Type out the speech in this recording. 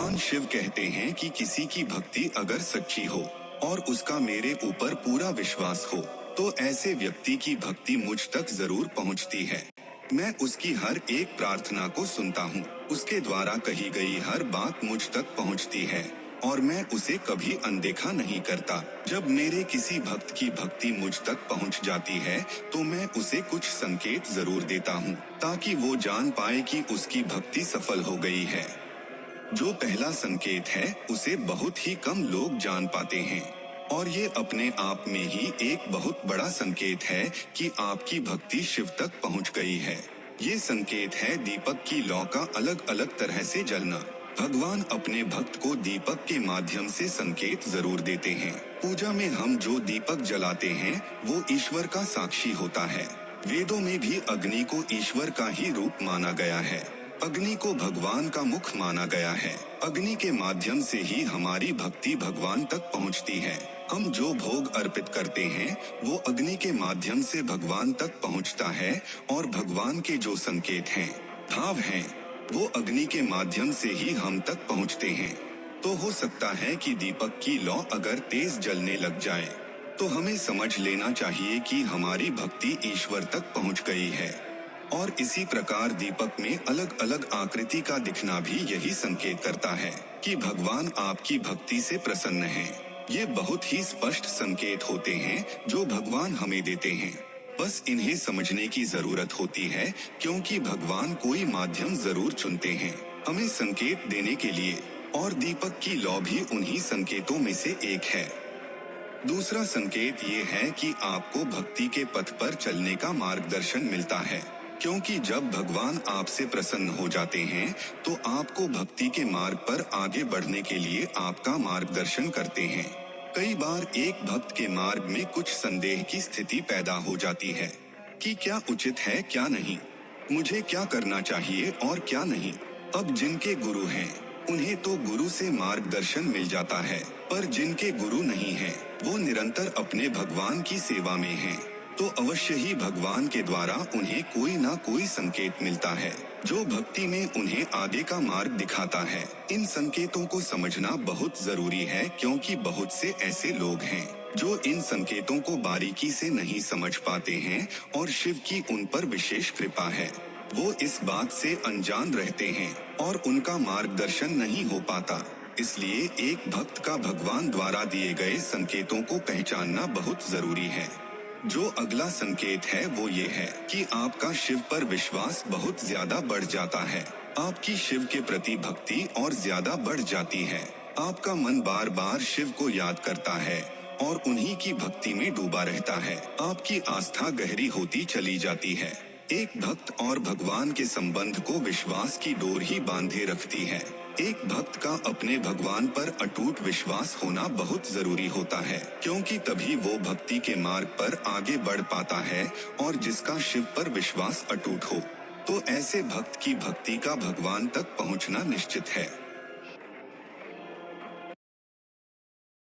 भगवान शिव कहते हैं कि किसी की भक्ति अगर सच्ची हो और उसका मेरे ऊपर पूरा विश्वास हो तो ऐसे व्यक्ति की भक्ति मुझ तक जरूर पहुंचती है। मैं उसकी हर एक प्रार्थना को सुनता हूँ, उसके द्वारा कही गई हर बात मुझ तक पहुँचती है और मैं उसे कभी अनदेखा नहीं करता। जब मेरे किसी भक्त की भक्ति मुझ तक पहुंच जाती है तो मैं उसे कुछ संकेत जरूर देता हूं ताकि वो जान पाए कि उसकी भक्ति सफल हो गई है। जो पहला संकेत है उसे बहुत ही कम लोग जान पाते हैं और ये अपने आप में ही एक बहुत बड़ा संकेत है कि आपकी भक्ति शिव तक पहुंच गई है। ये संकेत है दीपक की लौ का अलग अलग तरह से जलना। भगवान अपने भक्त को दीपक के माध्यम से संकेत जरूर देते हैं। पूजा में हम जो दीपक जलाते हैं वो ईश्वर का साक्षी होता है। वेदों में भी अग्नि को ईश्वर का ही रूप माना गया है। अग्नि को भगवान का मुख माना गया है। अग्नि के माध्यम से ही हमारी भक्ति भगवान तक पहुंचती है। हम जो भोग अर्पित करते हैं वो अग्नि के माध्यम से भगवान तक पहुंचता है और भगवान के जो संकेत हैं, भाव हैं, वो अग्नि के माध्यम से ही हम तक पहुंचते हैं। तो हो सकता है कि दीपक की लौ अगर तेज जलने लग जाए तो हमें समझ लेना चाहिए कि हमारी भक्ति ईश्वर तक पहुंच गई है। और इसी प्रकार दीपक में अलग अलग आकृति का दिखना भी यही संकेत करता है कि भगवान आपकी भक्ति से प्रसन्न हैं। ये बहुत ही स्पष्ट संकेत होते हैं जो भगवान हमें देते हैं। बस इन्हें समझने की जरूरत होती है क्योंकि भगवान कोई माध्यम जरूर चुनते हैं हमें संकेत देने के लिए और दीपक की लौ भी उन्हीं संकेतों में से एक है। दूसरा संकेत ये है कि आपको भक्ति के पथ पर चलने का मार्गदर्शन मिलता है क्योंकि जब भगवान आपसे प्रसन्न हो जाते हैं तो आपको भक्ति के मार्ग पर आगे बढ़ने के लिए आपका मार्गदर्शन करते हैं। कई बार एक भक्त के मार्ग में कुछ संदेह की स्थिति पैदा हो जाती है कि क्या उचित है क्या नहीं, मुझे क्या करना चाहिए और क्या नहीं। अब जिनके गुरु हैं उन्हें तो गुरु से मार्गदर्शन मिल जाता है, पर जिनके गुरु नहीं हैं वो निरंतर अपने भगवान की सेवा में हैं, तो अवश्य ही भगवान के द्वारा उन्हें कोई ना कोई संकेत मिलता है जो भक्ति में उन्हें आगे का मार्ग दिखाता है। इन संकेतों को समझना बहुत जरूरी है क्योंकि बहुत से ऐसे लोग हैं जो इन संकेतों को बारीकी से नहीं समझ पाते हैं और शिव की उन पर विशेष कृपा है। वो इस बात से अनजान रहते हैं और उनका मार्गदर्शन नहीं हो पाता। इसलिए एक भक्त का भगवान द्वारा दिए गए संकेतों को पहचानना बहुत जरूरी है। जो अगला संकेत है वो ये है कि आपका शिव पर विश्वास बहुत ज्यादा बढ़ जाता है। आपकी शिव के प्रति भक्ति और ज्यादा बढ़ जाती है। आपका मन बार बार शिव को याद करता है और उन्हीं की भक्ति में डूबा रहता है। आपकी आस्था गहरी होती चली जाती है। एक भक्त और भगवान के संबंध को विश्वास की डोर ही बांधे रखती है। एक भक्त का अपने भगवान पर अटूट विश्वास होना बहुत जरूरी होता है क्योंकि तभी वो भक्ति के मार्ग पर आगे बढ़ पाता है और जिसका शिव पर विश्वास अटूट हो तो ऐसे भक्त की भक्ति का भगवान तक पहुंचना निश्चित है।